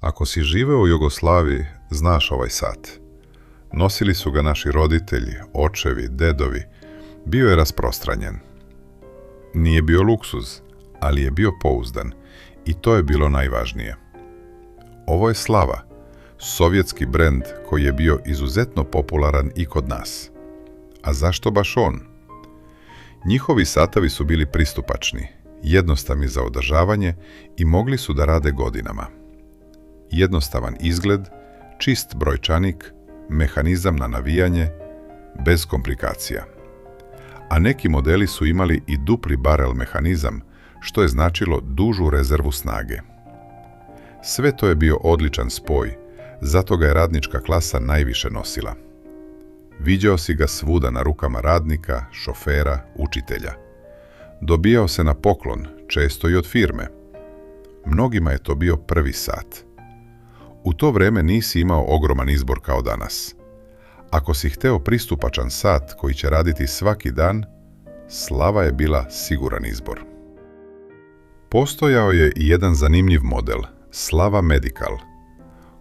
Ako si živeo u Jugoslaviji, znaš ovaj sat. Nosili su ga naši roditelji, očevi, dedovi. Bio je rasprostranjen. Nije bio luksuz, ali je bio pouzdan i to je bilo najvažnije. Ovo je Slava, sovjetski brend koji je bio izuzetno popularan i kod nas. A zašto baš on? Njihovi satovi su bili pristupačni, jednostavni za održavanje i mogli su da rade godinama. Jednostavan izgled, čist brojčanik, mehanizam na navijanje, bez komplikacija. A neki modeli su imali i dupli barel mehanizam, što je značilo dužu rezervu snage. Sve to je bio odličan spoj, zato ga je radnička klasa najviše nosila. Viđao si ga svuda na rukama radnika, šofera, učitelja. Dobijao se na poklon, često i od firme. Mnogima je to bio prvi sat. U to vreme nisi imao ogroman izbor kao danas. Ako si hteo pristupačan sat koji će raditi svaki dan, Slava je bila siguran izbor. Postojao je i jedan zanimljiv model, Slava Medical.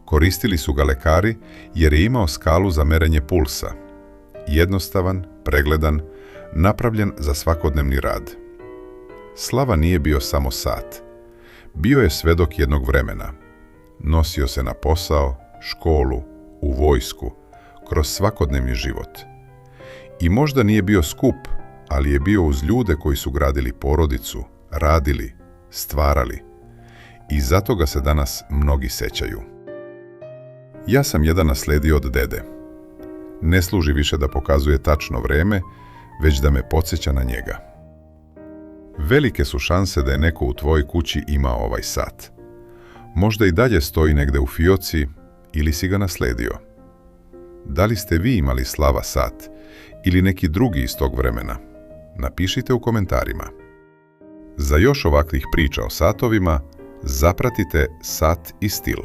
Koristili su ga lekari jer je imao skalu za merenje pulsa. Jednostavan, pregledan, napravljen za svakodnevni rad. Slava nije bio samo sat. Bio je svedok jednog vremena. Nosio se na posao, školu, u vojsku, kroz svakodnevni život. I možda nije bio skup, ali je bio uz ljude koji su gradili porodicu, radili, stvarali. I zato ga se danas mnogi sećaju. Ja sam jedan nasledio od dede. Ne služi više da pokazuje tačno vreme, već da me podsjeća na njega. Velike su šanse da je neko u tvojoj kući imao ovaj sat. Možda i dalje stoji negde u fioci ili si ga nasledio. Da li ste vi imali Slava sat ili neki drugi iz tog vremena? Napišite u komentarima. Za još ovakvih priča o satovima, zapratite Sat i stil.